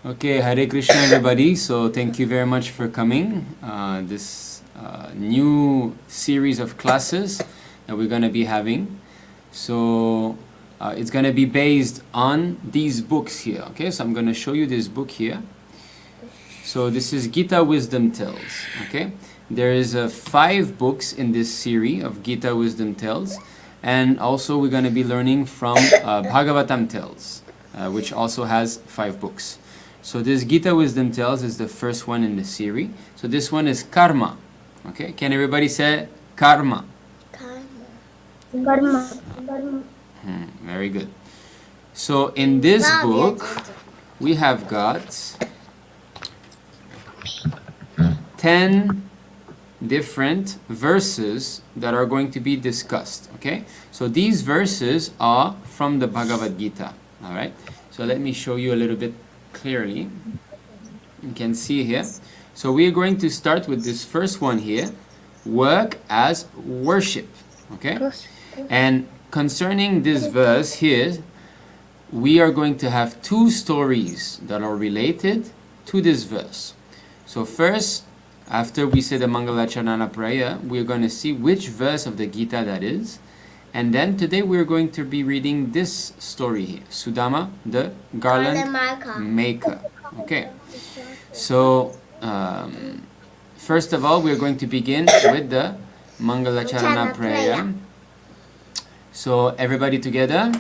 Okay, Hare Krishna everybody. So thank you very much for coming. This new series of classes that we're going to be having. So it's going to be based on these books here. Okay, so I'm going to show you this book here. So this is Gita Wisdom Tells. Okay, there is 5 books in this series of Gita Wisdom Tells, and also we're going to be learning from Bhagavatam Tells, which also has 5 books. So this Gita Wisdom Tells is the first one in the series. So this one is karma. Okay, can everybody say karma? Karma. Very good. So in this book, we have got 10 different verses that are going to be discussed. Okay, so these verses are from the Bhagavad Gita. All right, so let me show you a little bit clearly. You can see here. So we are going to start with this first one here, work as worship. Okay, and concerning this verse here, we are going to have 2 stories that are related to this verse. So first, after we say the Mangalacharana prayer, we're going to see which verse of the Gita that is. And then today we're going to be reading this story here, Sudama, the garland maker. Okay, so first of all, we're going to begin with the Mangalacharana prayer. So everybody together.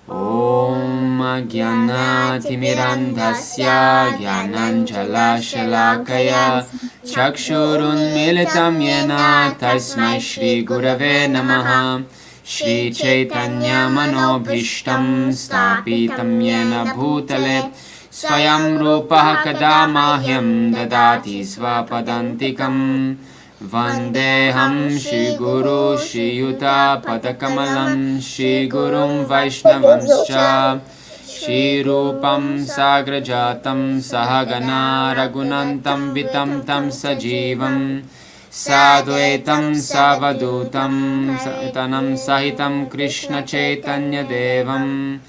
Om Jnanaatimirandhasya Jnananjala Shalakaya Chakshurun Militam Yena Tasmai Shri Gurave Namaha Shri Chaitanya Manobhishtam Stapitam Yena Bhutale Swayam Rupaha Kadamahyam Dadati Svapadantikam Vandeham Shri Guru Shri Yuta Padakamalam Shri Gurum Vaishnavamscha Shri Rupam Sagrajatam Sahagana Raghunantam Vitam Tam Sajivam Sadvaitam Savadutam Satanam Sahitam Krishna Chaitanya Devam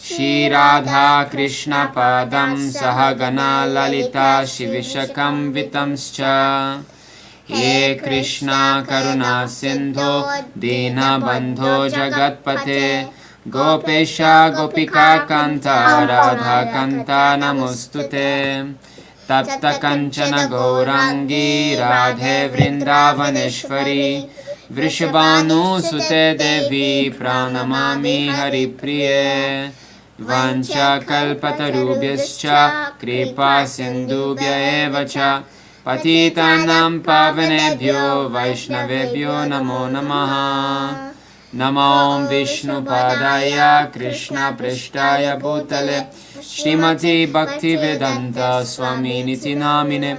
Shri Radha Krishna Padam Sahagana Lalita Shivishakam Vitamscha He Krishna Karuna Sindho Dina Bandho Jagatpate Gopesha Gopika Kanta Radha Kanta Namostute Tapta Kanchana Gaurangi Radhe Vrindavaneshwari Vrishabhanu Sute Devi Pranamami Haripriye Vancha Kalpatarubhyascha Kripa Sindhubhya Evacha Patitanam Pavanebhyo Vaishnavebhyo Namo Namaha Namo Vishnu Padaya Krishna Preshtaya Bhutale Shrimati Bhaktivedanta Swami Niti Namine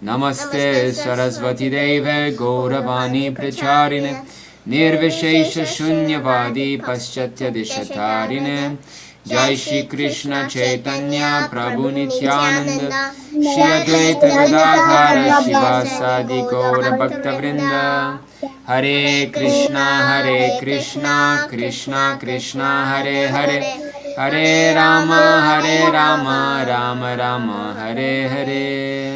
Namaste Sarasvati Deve Gauravani Pracharine Nirvishesha Shunyavadi Paschatya Dishatarine Jai Shri Krishna Chaitanya Prabhu Nityananda Shri Advaita Gadadhara Shivasadi Gaura Bhakta Vrinda Hare Krishna Krishna Krishna Hare Hare Hare Rama Rama Rama Hare Hare.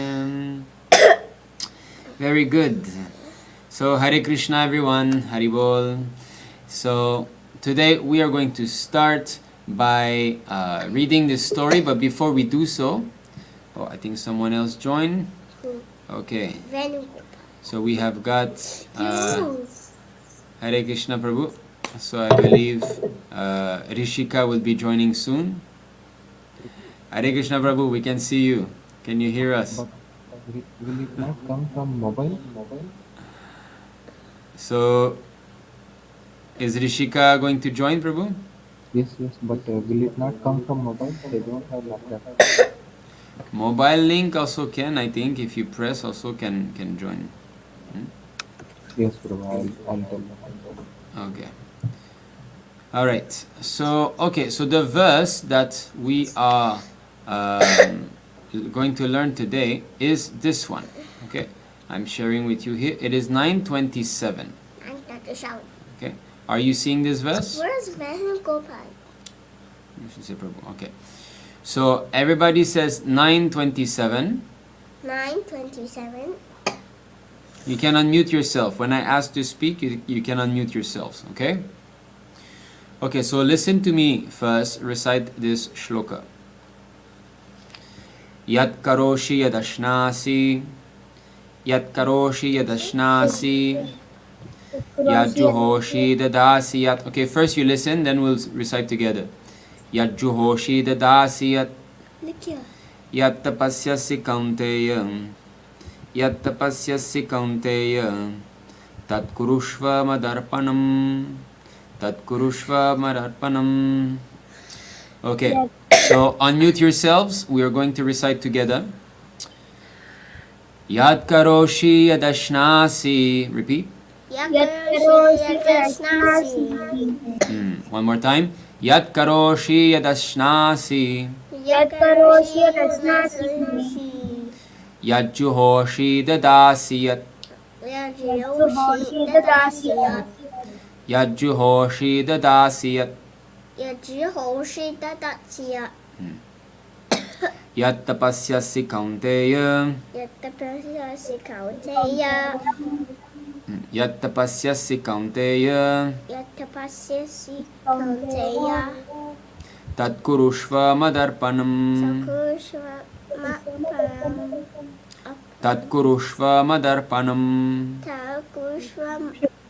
Very good. So Hare Krishna everyone, Hari Bol. So today we are going to start by reading this story, but before we do so, I think someone else joined. Okay, so we have got Hare Krishna Prabhu. So I believe Rishika will be joining soon. Hare Krishna Prabhu, we can see you. Can you hear us? But will it not come from mobile? So is Rishika going to join, Prabhu? Yes, but will it not come from mobile? They don't have laptop. Mobile link also can, I think, if you press also can join. Yes, Prabhu, I'll tell them. Okay. All right. So, okay, so the verse that we are going to learn today is this one. Okay. I'm sharing with you here. It is 927. 927. Okay. Are you seeing this verse? Where is Venugopal? You should say Prabhu. Okay. So everybody says 927. 927. You can unmute yourself. When I ask to speak, you can unmute yourselves. Okay? Okay, so listen to me first. Recite this shloka. Yat karoshi yadashnasi. Yat karoshi yadashnasi. Yat juhoshi dadasi yat. Okay, first you listen, then we'll recite together. Yat juhoshi dadasi yat. Look here. Yat tapasyasi kaunteya. Yat tapasyasi kaunteya. Tat kurushva madarpanam. Tat kurushva madarpanam. Okay, so unmute yourselves. We are going to recite together. Yat karoshi yadashnasi. Repeat. Yat karoshi yadashnasi. One more time. Yat karoshi yadashnasi. Yat karoshi yadashnasi. Yat juhoshi dadasi yat. Yat juhoshi dadasi yat. Yat juhoshi dadasi yat. Yat juhoshi dadasi yat. Yat tapasyasi kaunteya. Yat tapasyasi kaunteya. Yat tapasyasi kaunteya. Yat tapasyasi kaunteya. Tat kurushva madarpanam. Sakushva mapanam. Tat kurushva madarpanam. Takushva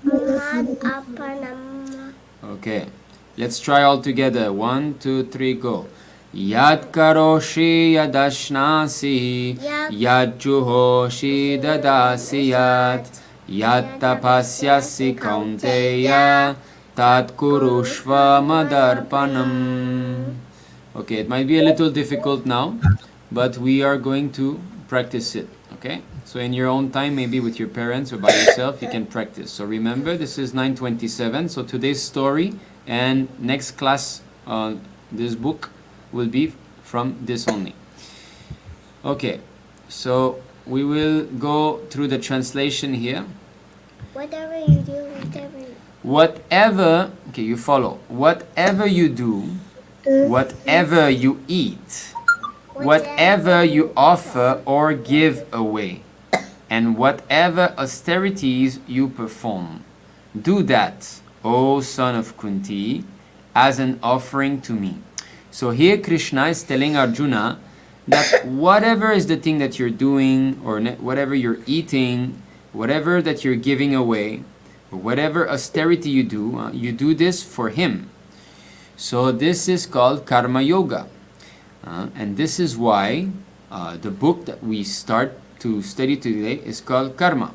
madapanam. Okay, let's try all together. 1, 2, 3, go. Yat karoshi yadashnasi. Yat juhoshi dadasi yat. Yat tapasyasi kaunteya. Tat kurushva madarpanam. Okay, it might be a little difficult now, but we are going to practice it. Okay, so in your own time, maybe with your parents or by yourself, you can practice. So remember, this is 927. So today's story and next class on this book will be from this only. Okay, so we will go through the translation here. Whatever you do, Whatever, okay, you follow. Whatever you do, whatever you eat, whatever you offer or give away, and whatever austerities you perform, do that, O son of Kunti, as an offering to me. So here Krishna is telling Arjuna that whatever is the thing that you're doing, or whatever you're eating, whatever that you're giving away, or whatever austerity you do this for him. So this is called Karma Yoga. And this is why the book that we start to study today is called Karma.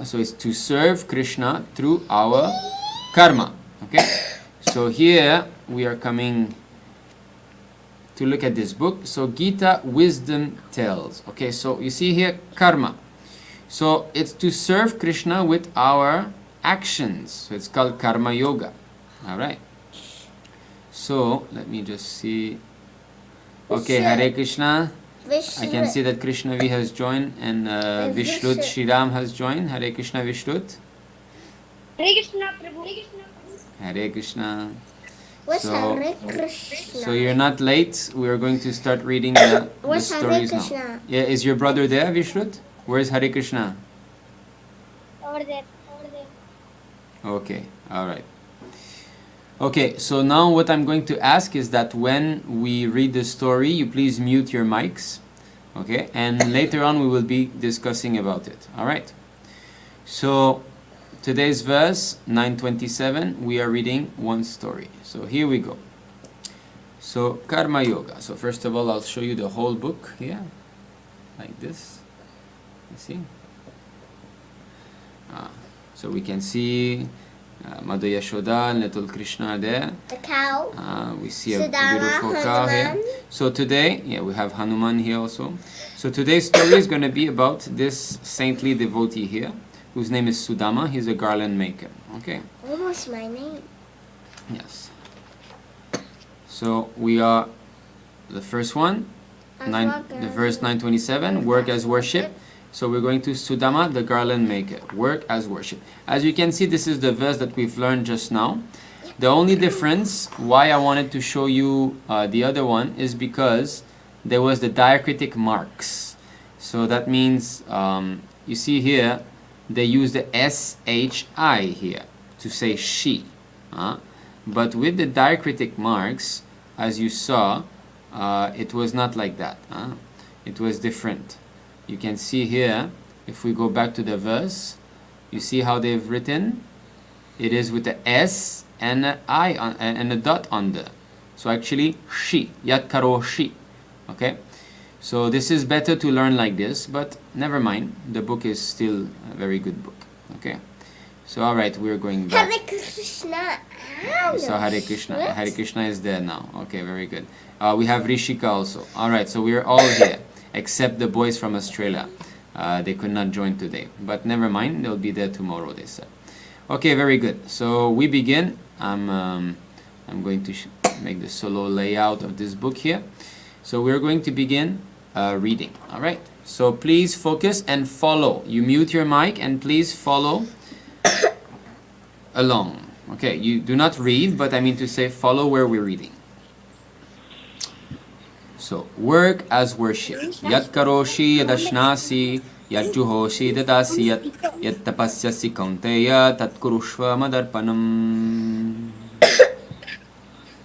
So it's to serve Krishna through our karma. Okay? So here we are coming to look at this book. So Gīta wisdom tells. Okay, so you see here karma. So it's to serve Krishna with our actions. So it's called Karma Yoga. Alright. So let me just see. Okay, Hare Krishna. I can see that Krishna V has joined and Vishrut Shriram has joined. Hare Krishna Vishrut. Hare Krishna Prabhu. Hare Krishna. What's So, Hare Krishna? so you're not late. We are going to start reading the What's Hare stories now. Krishna? Yeah, is your brother there, Vishrut? Where is Hare Krishna? Over there. Okay, alright. Okay, so now what I'm going to ask is that when we read the story, you please mute your mics. Okay, and later on we will be discussing about it. Alright. So today's verse 927, we are reading one story. So here we go. So Karma Yoga. So first of all, I'll show you the whole book here, like this. You see? So we can see Mother Yashoda and little Krishna there. The cow. We see a Sudama, beautiful cow here. Hanuman. So today, yeah, we have Hanuman here also. So today's story is going to be about this saintly devotee here, whose name is Sudama. He's a garland maker. Okay. Almost my name. Yes. So we are the first one, the verse 927, work as worship. So we're going to Sudama, the garland maker, work as worship. As you can see, this is the verse that we've learned just now. The only difference why I wanted to show you the other one is because there was the diacritic marks. So that means, you see here, they use the SHI here to say she. But with the diacritic marks, as you saw, it was not like that. It was different. You can see here, if we go back to the verse, you see how they've written? It is with the S and an I and a dot under. So actually, she, yat karo she. Okay? So this is better to learn like this, but never mind. The book is still a very good book. Okay? So alright, we're going back. Hare Krishna. So Hare Krishna. Hare Krishna is there now. Okay, very good. We have Rishika also. Alright, so we're all here, except the boys from Australia. They could not join today. But never mind, they'll be there tomorrow, they said. Okay, very good. So we begin. I'm going to make the solo layout of this book here. So we're going to begin reading. Alright, so please focus and follow. You mute your mic and please follow along. Okay, you do not read, but I mean to say follow where we're reading. So, work as worship. Yat karoshi yadashnasi yat juhoshi dadasi yat tapasyasi kaunteya tat kurushva madarpanam.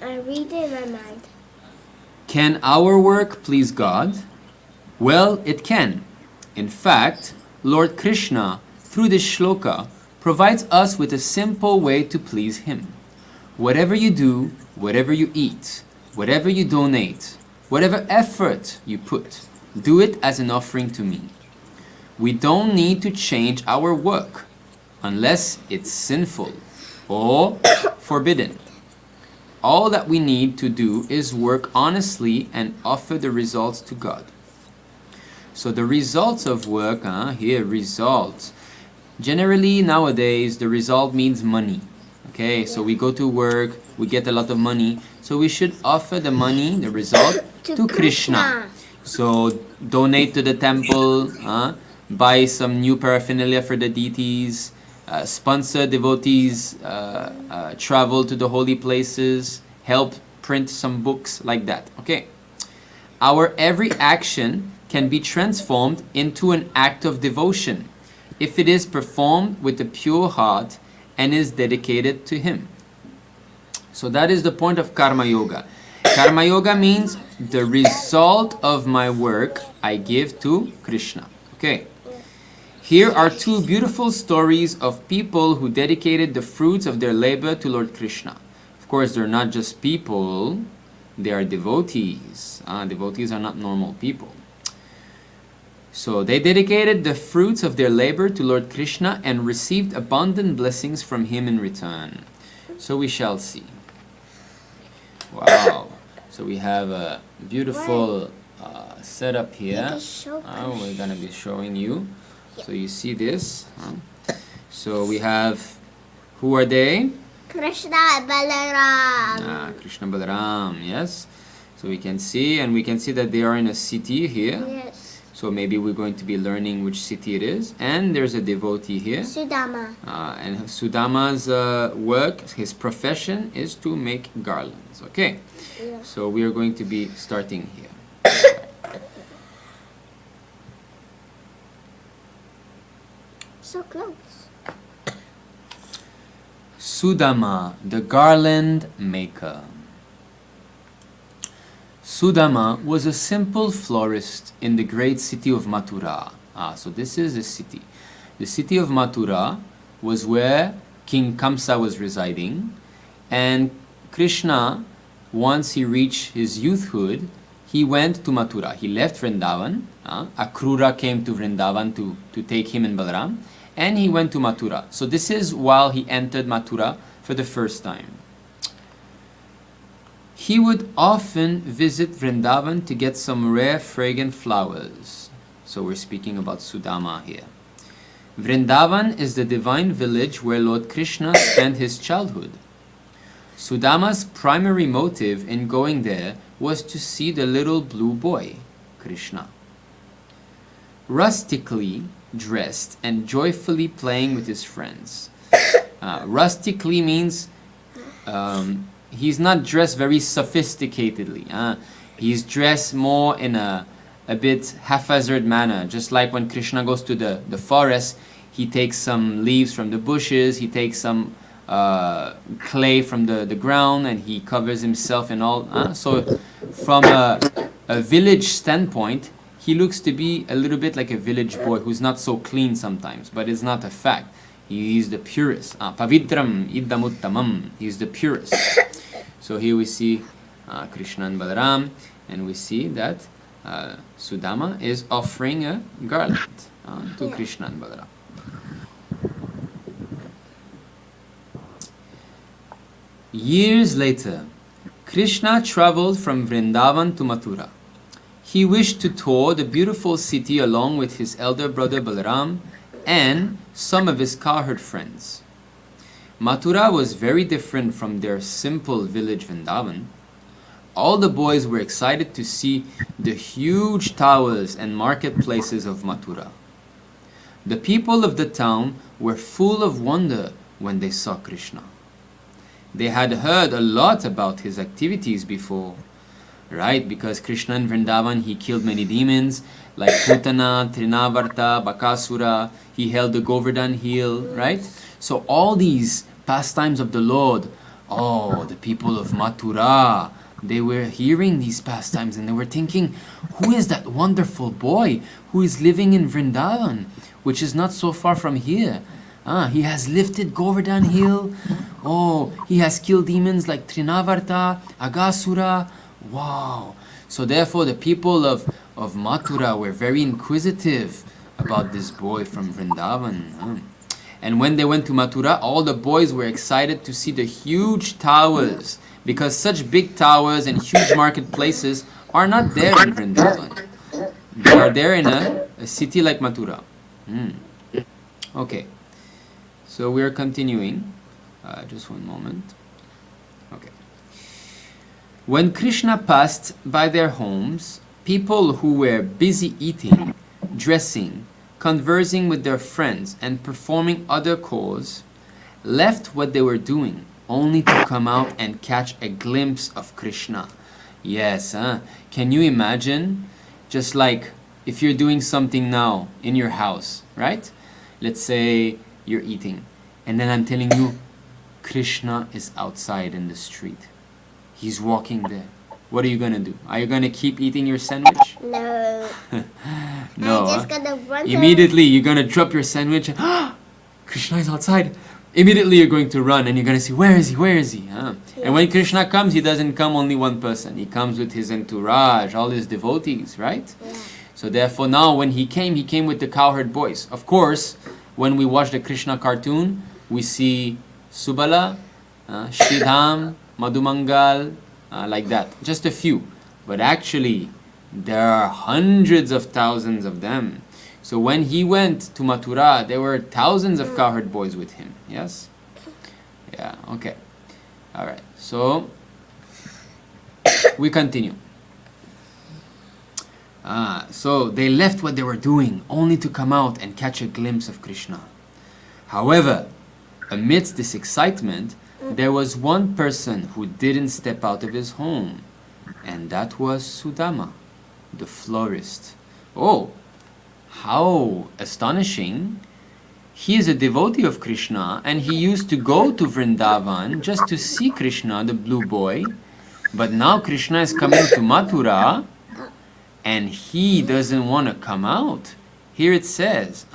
I read in my mind. Can our work please God? Well, it can. In fact, Lord Krishna, through this shloka, provides us with a simple way to please Him. Whatever you do, whatever you eat, whatever you donate, whatever effort you put, do it as an offering to me. We don't need to change our work unless it's sinful or forbidden. All that we need to do is work honestly and offer the results to God. So the results of work, here, results. Generally, nowadays, the result means money. Okay, so we go to work, we get a lot of money, so we should offer the money, the result, to Krishna. So donate to the temple, buy some new paraphernalia for the deities, sponsor devotees, travel to the holy places, help print some books, like that. Okay. Our every action can be transformed into an act of devotion if it is performed with a pure heart and is dedicated to Him. So that is the point of Karma Yoga. Karma Yoga means the result of my work I give to Krishna. Okay. Here are two beautiful stories of people who dedicated the fruits of their labor to Lord Krishna. Of course, they're not just people, they are devotees. Devotees are not normal people. So they dedicated the fruits of their labor to Lord Krishna and received abundant blessings from Him in return. So we shall see. Wow. So we have a beautiful setup here. We're going to be showing you. So you see this. So we have, who are they? Krishna and Balaram. Krishna Balaram, yes. So we can see, and we can see that they are in a city here. Yes. So maybe we're going to be learning which city it is. And there's a devotee here. Sudama. And Sudama's work, his profession is to make garlands. Okay. Yeah. So we are going to be starting here. So close. Sudama, the garland maker. Sudama was a simple florist in the great city of Mathura. So this is a city. The city of Mathura was where King Kamsa was residing, and Krishna, once he reached his youthhood, he went to Mathura. He left Vrindavan. Akrura came to Vrindavan to take him and Balaram, and he went to Mathura. So this is while he entered Mathura for the first time. He would often visit Vrindavan to get some rare fragrant flowers. So we're speaking about Sudama here. Vrindavan is the divine village where Lord Krishna spent his childhood. Sudama's primary motive in going there was to see the little blue boy, Krishna. Rustically dressed and joyfully playing with his friends. Rustically means he's not dressed very sophisticatedly. He's dressed more in a bit haphazard manner, just like when Krishna goes to the forest, he takes some leaves from the bushes, he takes some clay from the ground, and he covers himself in all. So from a village standpoint, he looks to be a little bit like a village boy who's not so clean sometimes, but it's not a fact. He is the purest. Pavitram iddamuttamam. He is the purest. So here we see Krishna and Balaram, and we see that Sudama is offering a garland to Krishna and Balaram. Years later, Krishna traveled from Vrindavan to Mathura. He wished to tour the beautiful city along with his elder brother Balaram and some of his cowherd friends. Mathura was very different from their simple village Vrindavan. All the boys were excited to see the huge towers and marketplaces of Mathura. The people of the town were full of wonder when they saw Krishna. They had heard a lot about his activities before, right? Because Krishna in Vrindavan, he killed many demons like Putana, Trinavarta, Bakasura. He held the Govardhan hill, right? So all these pastimes of the Lord, the people of Mathura, they were hearing these pastimes and they were thinking, who is that wonderful boy who is living in Vrindavan, which is not so far from here? He has lifted Govardhan hill. He has killed demons like Trinavarta, Agasura. Wow. So therefore the people of Mathura were very inquisitive about this boy from Vrindavan. And when they went to Mathura, all the boys were excited to see the huge towers, because such big towers and huge marketplaces are not there in Vrindavan. They are there in a city like Mathura. Okay. So we are continuing. Just one moment. Okay. When Krishna passed by their homes, people who were busy eating, dressing, conversing with their friends, and performing other chores, left what they were doing only to come out and catch a glimpse of Krishna. Yes, can you imagine? Just like if you're doing something now in your house, right? Let's say you're eating, and then I'm telling you, Krishna is outside in the street. He's walking there. What are you going to do? Are you going to keep eating your sandwich? No. No. I'm just gonna run. Immediately you're going to drop your sandwich and, Krishna is outside. Immediately you're going to run and you're going to see, where is he? Where is he? Yes. And when Krishna comes, he doesn't come only one person. He comes with his entourage, all his devotees, right? Yeah. So therefore now when he came with the cowherd boys. Of course, when we watch the Krishna cartoon, we see Subala, Shridham, Madhumangal, like that. Just a few. But actually, there are hundreds of thousands of them. So when he went to Mathura, there were thousands of cowherd boys with him. Yes? Yeah, okay. Alright, so we continue. So they left what they were doing only to come out and catch a glimpse of Krishna. However, amidst this excitement, there was one person who didn't step out of his home, and that was Sudama, the florist. Oh, how astonishing! He is a devotee of Krishna, and he used to go to Vrindavan just to see Krishna, the blue boy. But now Krishna is coming to Mathura, and he doesn't want to come out. Here it says,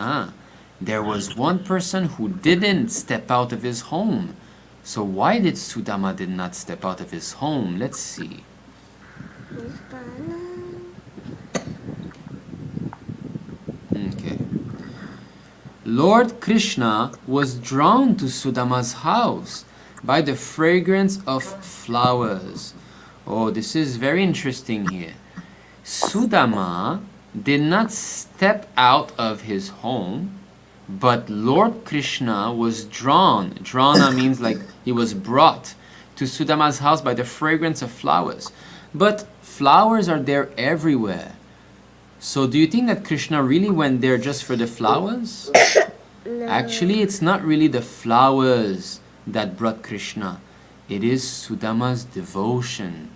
there was one person who didn't step out of his home. So why did Sudama did not step out of his home? Let's see. Okay. Lord Krishna was drawn to Sudama's house by the fragrance of flowers. Oh, this is very interesting here. Sudama did not step out of his home, but Lord Krishna was drawn. Drana means like he was brought to Sudama's house by the fragrance of flowers. But flowers are there everywhere. So do you think that Krishna really went there just for the flowers? No. Actually, it's not really the flowers that brought Krishna. It is Sudama's devotion.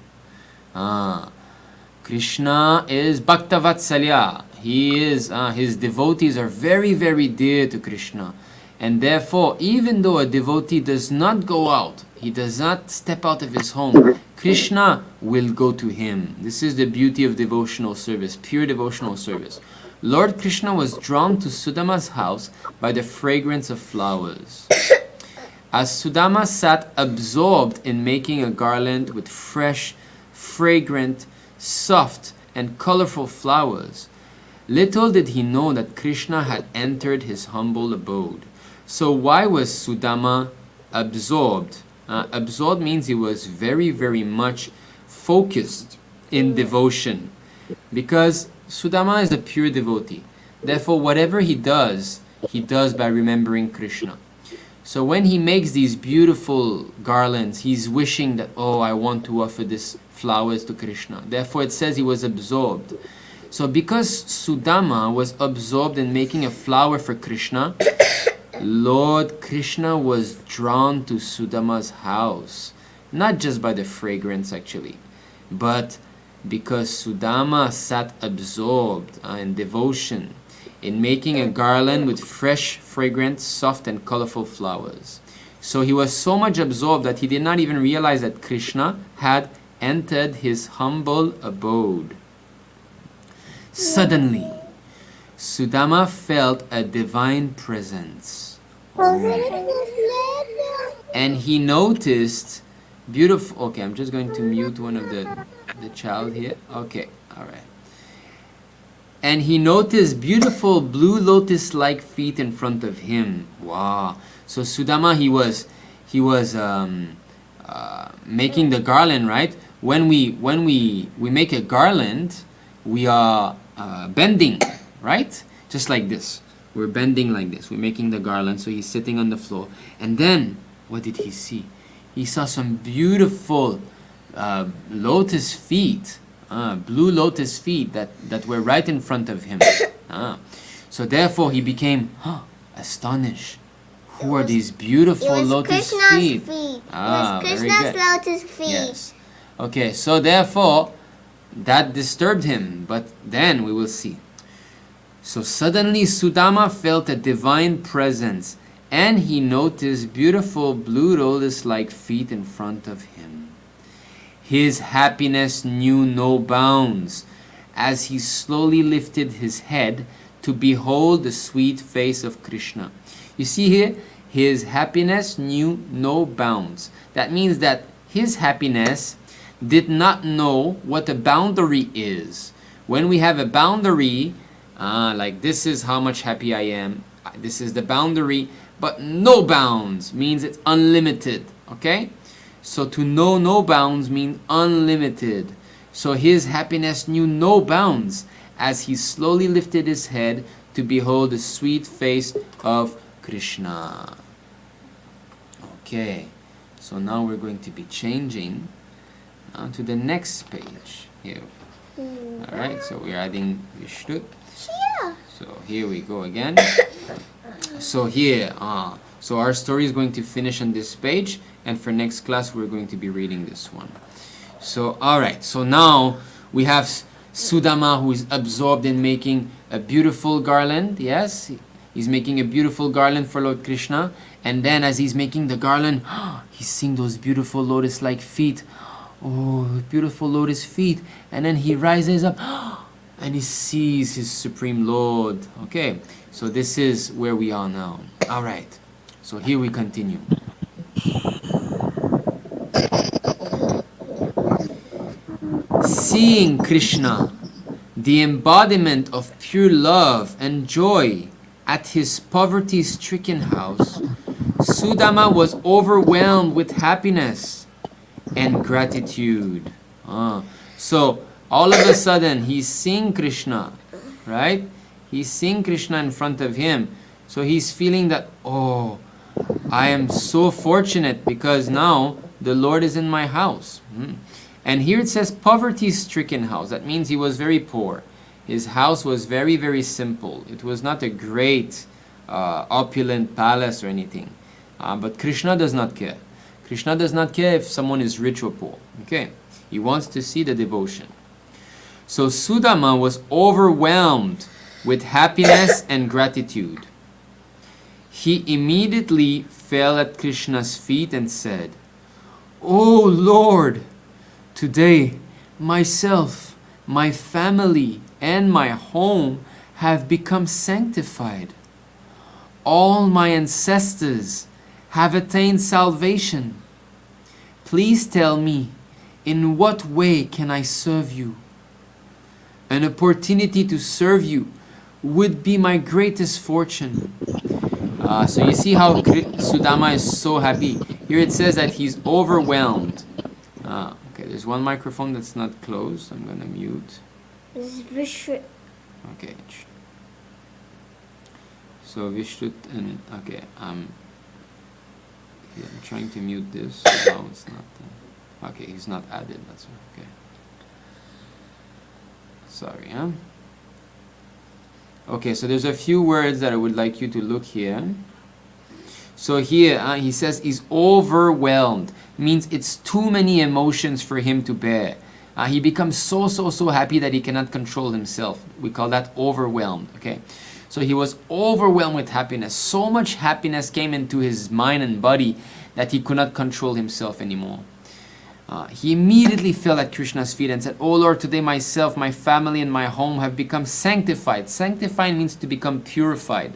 Krishna is Bhaktavatsalya. He is, his devotees are very, very dear to Krishna. And therefore, even though a devotee does not go out, he does not step out of his home, Krishna will go to him. This is the beauty of devotional service, pure devotional service. Lord Krishna was drawn to Sudama's house by the fragrance of flowers. As Sudama sat absorbed in making a garland with fresh, fragrant, soft, and colorful flowers, little did he know that Krishna had entered his humble abode. So why was Sudama absorbed? Absorbed means he was very, very much focused in devotion, because Sudama is a pure devotee. Therefore, whatever he does by remembering Krishna. So when he makes these beautiful garlands, he's wishing that, oh, I want to offer this flowers to Krishna. Therefore, it says he was absorbed. So because Sudama was absorbed in making a flower for Krishna, Lord Krishna was drawn to Sudama's house. Not just by the fragrance actually, but because Sudama sat absorbed in devotion in making a garland with fresh, fragrant, soft and colorful flowers. So he was so much absorbed that he did not even realize that Krishna had entered his humble abode. Suddenly, Sudama felt a divine presence. And he noticed beautiful... Okay, I'm just going to mute one of the child here. Okay, alright. And he noticed beautiful blue lotus-like feet in front of him. Wow. So Sudama, he was making the garland, right? When we make a garland, we are bending, right? Just like this. We're bending like this. We're making the garland. So he's sitting on the floor. And then, what did he see? He saw some beautiful lotus feet, blue lotus feet that were right in front of him. So therefore he became astonished. Who are these beautiful lotus feet? It was Krishna's lotus feet. Yes. Okay, so therefore that disturbed him, but then we will see. So suddenly Sudama felt a divine presence, and he noticed beautiful blue lotus-like feet in front of him. His happiness knew no bounds as he slowly lifted his head to behold the sweet face of Krishna. You see here, his happiness knew no bounds. That means that his happiness did not know what a boundary is. When we have a boundary, like this is how much happy I am, this is the boundary, but no bounds means it's unlimited, okay? So to know no bounds means unlimited. So his happiness knew no bounds as he slowly lifted his head to behold the sweet face of Krishna. Okay, so now we're going to be changing to the next page here. Alright, so we're adding Vishnu. So here we go again. So here, so our story is going to finish on this page, and for next class we're going to be reading this one. So alright, so now we have Sudama, who is absorbed in making a beautiful garland. Yes, he's making a beautiful garland for Lord Krishna, and then as he's making the garland, he's seeing those beautiful lotus-like feet. Oh, beautiful lotus feet. And then he rises up and he sees his Supreme Lord. Okay, so this is where we are now. Alright, so here we continue. Seeing Krishna, the embodiment of pure love and joy, at his poverty-stricken house, Sudama was overwhelmed with happiness and gratitude. So all of a sudden he's seeing Krishna, right? He's seeing Krishna in front of him. So he's feeling that, oh, I am so fortunate because now the Lord is in my house. And here it says poverty-stricken house. That means he was very poor. His house was very, very simple. It was not a great opulent palace or anything. But Krishna does not care. Krishna does not care if someone is rich or poor. Okay, he wants to see the devotion. So Sudama was overwhelmed with happiness and gratitude. He immediately fell at Krishna's feet and said, "Oh Lord, today myself, my family, and my home have become sanctified. All my ancestors have attained salvation. Please tell me, in what way can I serve you? An opportunity to serve you would be my greatest fortune." So you see how Sudama is so happy. Here it says that he's overwhelmed. Okay, there's one microphone that's not closed. I'm going to mute. This is Vishnu. Okay. So Vishnut and okay, I'm trying to mute this. No, it's not. Okay, he's not added. That's okay. Sorry, huh? Okay, so there's a few words that I would like you to look here. So here he says he's overwhelmed. Means it's too many emotions for him to bear. He becomes so happy that he cannot control himself. We call that overwhelmed. Okay, so he was overwhelmed with happiness. So much happiness came into his mind and body that he could not control himself anymore. He immediately fell at Krishna's feet and said, "Oh Lord, today myself, my family, and my home have become sanctified." Sanctified means to become purified.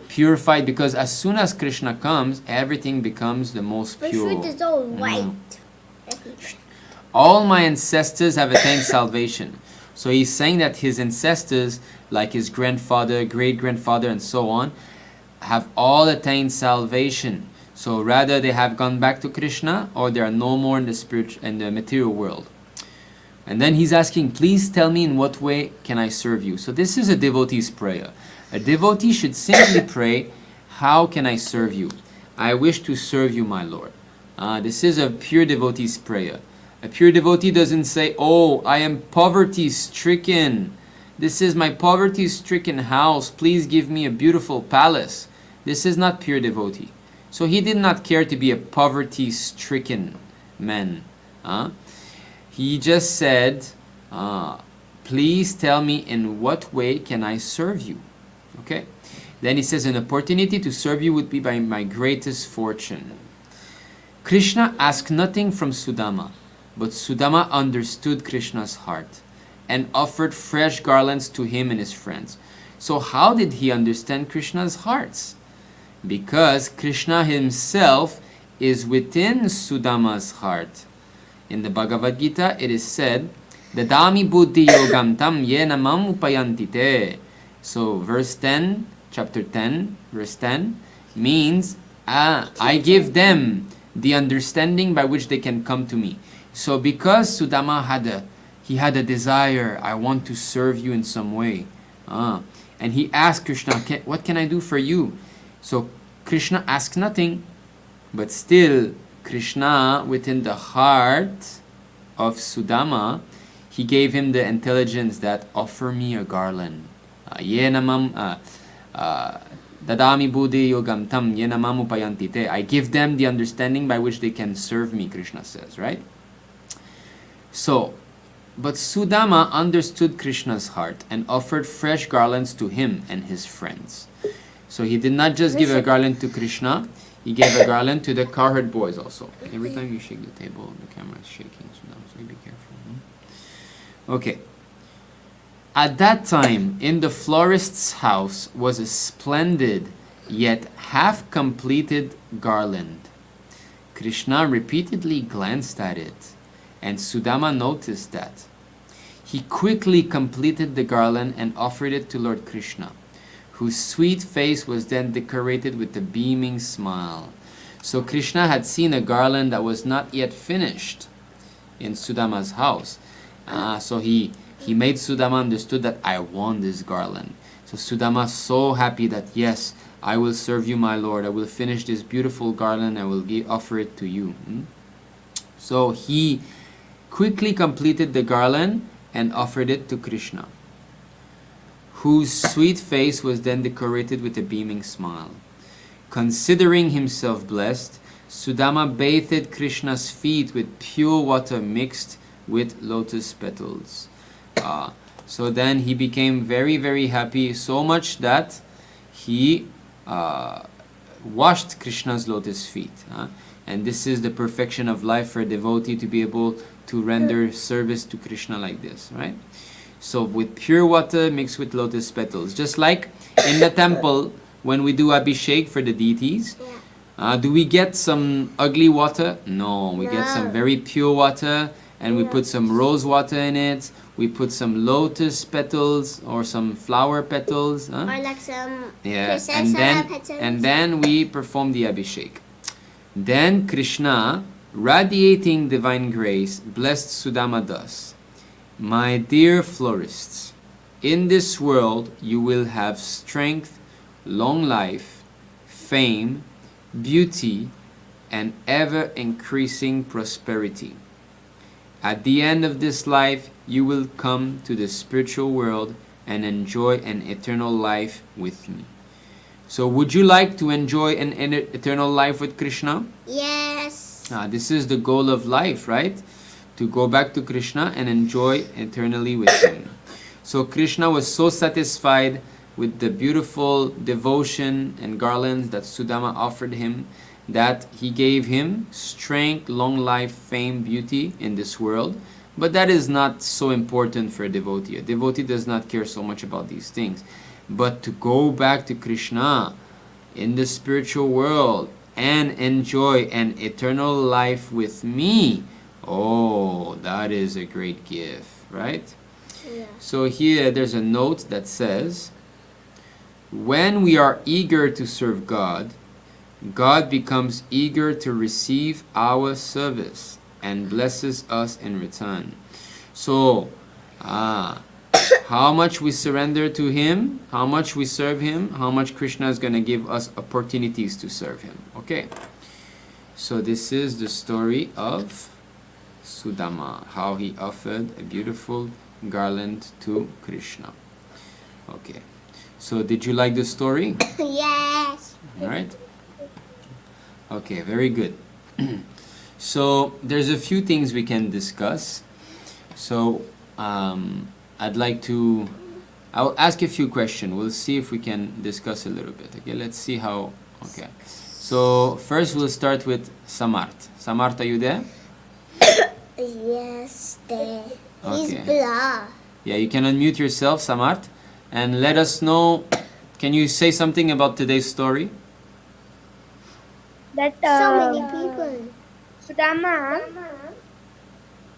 Purified because as soon as Krishna comes, everything becomes the most pure. Vishnu is all white. All my ancestors have attained salvation. So he's saying that his ancestors, like his grandfather, great-grandfather, and so on, have all attained salvation. So rather they have gone back to Krishna, or they are no more in the material world. And then he's asking, "Please tell me in what way can I serve you?" So this is a devotee's prayer. A devotee should simply pray, "How can I serve you? I wish to serve you, my Lord." This is a pure devotee's prayer. A pure devotee doesn't say, "Oh, I am poverty-stricken. This is my poverty-stricken house. Please give me a beautiful palace." This is not pure devotee. So he did not care to be a poverty-stricken man. He just said, "Please tell me in what way can I serve you?" Okay. Then he says, "An opportunity to serve you would be by my greatest fortune." Krishna asked nothing from Sudama, but Sudama understood Krishna's heart and offered fresh garlands to him and his friends. So how did he understand Krishna's hearts? Because Krishna himself is within Sudama's heart. In the Bhagavad Gita, it is said, "Dadami buddhi yogam tam yena mam upayantite." So verse 10, chapter 10, verse 10, means, I give them the understanding by which they can come to me. So because Sudama had a desire, "I want to serve you in some way." And he asked Krishna, "What can I do for you?" So Krishna asked nothing, but still Krishna, within the heart of Sudama, he gave him the intelligence that, "Offer me a garland." Dadami buddhi yogam tam yenamam upayantite. I give them the understanding by which they can serve me, Krishna says, right? So, but Sudama understood Krishna's heart and offered fresh garlands to him and his friends. So he did not just give a garland to Krishna, he gave a garland to the cowherd boys also. Every time you shake the table, the camera is shaking, so be careful. Okay. At that time, in the florist's house was a splendid yet half-completed garland. Krishna repeatedly glanced at it, and Sudama noticed that. He quickly completed the garland and offered it to Lord Krishna, whose sweet face was then decorated with a beaming smile. So Krishna had seen a garland that was not yet finished in Sudama's house. So he made Sudama understood that, "I want this garland." So Sudama so happy that, "Yes, I will serve you, my Lord. I will finish this beautiful garland. I will offer it to you." So he quickly completed the garland and offered it to Krishna, whose sweet face was then decorated with a beaming smile. Considering himself blessed, Sudama bathed Krishna's feet with pure water mixed with lotus petals. So then he became very, very happy, so much that he washed Krishna's lotus feet. And this is the perfection of life for a devotee, to be able to render service to Krishna like this, right? So with pure water mixed with lotus petals. Just like in the temple, when we do abhishek for the deities, do we get some ugly water? No, we get some very pure water, and we put some rose water in it. We put some lotus petals or some flower petals. Or like some petals. And then we perform the abhishek. Then Krishna, radiating divine grace, blessed Sudama thus: My dear florists, in this world you will have strength, long life, fame, beauty, and ever increasing prosperity. At the end of this life, you will come to the spiritual world and enjoy an eternal life with me. So would you like to enjoy an eternal life with Krishna? Yes. This is the goal of life, right? To go back to Krishna and enjoy eternally with him. So Krishna was so satisfied with the beautiful devotion and garlands that Sudama offered him, that he gave him strength, long life, fame, beauty in this world. But that is not so important for a devotee. A devotee does not care so much about these things. But to go back to Krishna in the spiritual world and enjoy an eternal life with me, oh, that is a great gift, right? Yeah. So here there's a note that says, when we are eager to serve God, God becomes eager to receive our service and blesses us in return. So, how much we surrender to him, how much we serve him, how much Krishna is going to give us opportunities to serve him. Okay. So this is the story of Sudama, how he offered a beautiful garland to Krishna. Okay. So did you like the story? Yes. All right. Okay, very good. So there's a few things we can discuss. So I'll ask a few questions. We'll see if we can discuss a little bit. Okay, let's see how. Okay. So first we'll start with Samarth. Samarth, are you there? Yes, there. He's Okay. blah. Yeah, you can unmute yourself, Samarth, and let us know. Can you say something about today's story? That So many people. Sudama,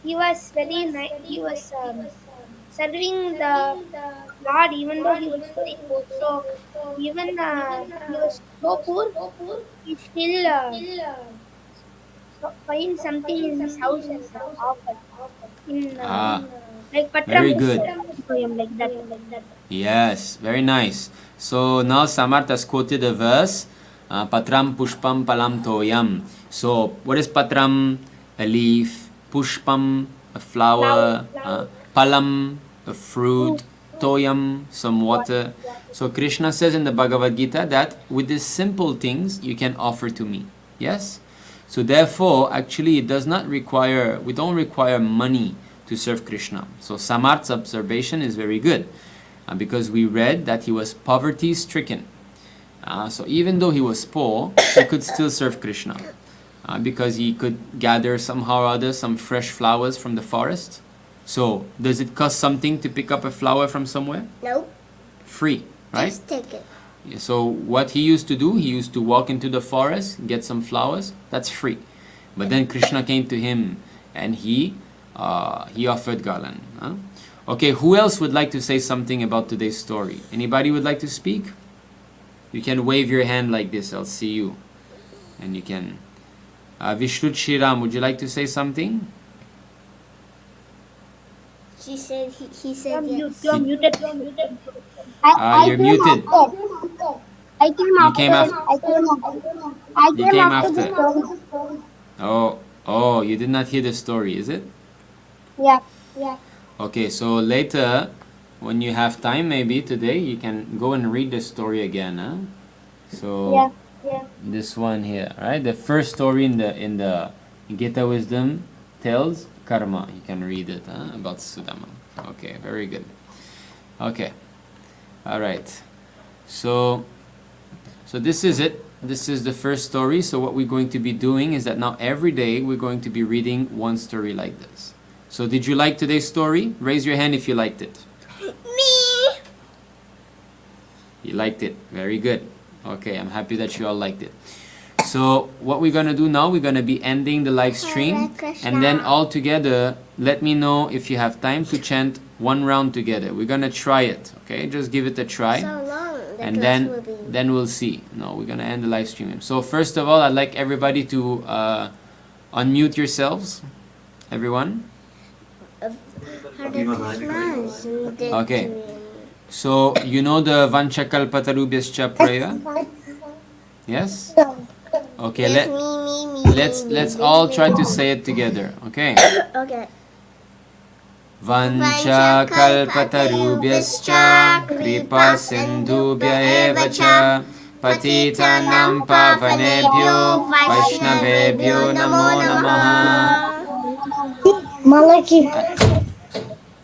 he was very nice. He was serving the Lord, even though he was very poor. So even he was so poor, he still find something in his house and offered in like Patram Very good. Pushpam like that. Yes, very nice. So now Samarth has quoted a verse, Patram Pushpam Palam Toyam. So what is Patram? A leaf. Pushpam, a flower. Palam, a fruit. Toyam, some water. So Krishna says in the Bhagavad Gita that with these simple things you can offer to me. Yes? So therefore, actually it does not require, we don't require money to serve Krishna. So Samarth's observation is very good. Because we read that he was poverty stricken. So even though he was poor, he could still serve Krishna. Because he could gather somehow or other some fresh flowers from the forest. So does it cost something to pick up a flower from somewhere? Nope. Free, right? Just take it. So what he used to do, he used to walk into the forest, get some flowers. That's free. But then Krishna came to him and he offered garland. Okay, who else would like to say something about today's story? Anybody would like to speak? You can wave your hand like this, I'll see you. And you can... Vishrut Shriram, would you like to say something? She said, he said You're yes. muted. You're muted. I came You after. came after. I You came came after after. the story. Oh, you did not hear the story, is it? Yeah. Okay, so later, when you have time, maybe today, you can go and read the story again. Huh? So, Yeah. This one here, right? The first story in the Gita wisdom tells karma. You can read it about Sudama. Okay, very good. Okay, all right. So this is it. This is the first story. So what we're going to be doing is that now every day we're going to be reading one story like this. So did you like today's story? Raise your hand if you liked it. Me. You liked it. Very good. Okay, I'm happy that you all liked it. So what we're going to do now, we're going to be ending the live stream. Hare Krishna. And then all together, let me know if you have time to chant one round together. We're going to try it. Okay, just give it a try. So long. The And class will be. then we'll see. No, we're going to end the live stream. So first of all, I'd like everybody to unmute yourselves. Everyone. Hare Krishna. Okay. So you know the Vanchakalpatarubhyascha prayer? Yes? Okay, Yes, me. let's all try to say it together. Okay. Okay. Vanchakalpatarubhyascha kripa sindhubhya eva cha patitanam pavanebhyo vaishnavebhyo namo namaha. Malaki.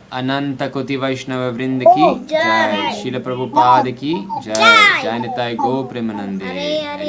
अनंत कोटि वैष्णव वृंद की जय, शिल प्रभुपाद की जय, जय निताय गो प्रेमानंदे। हरे हरे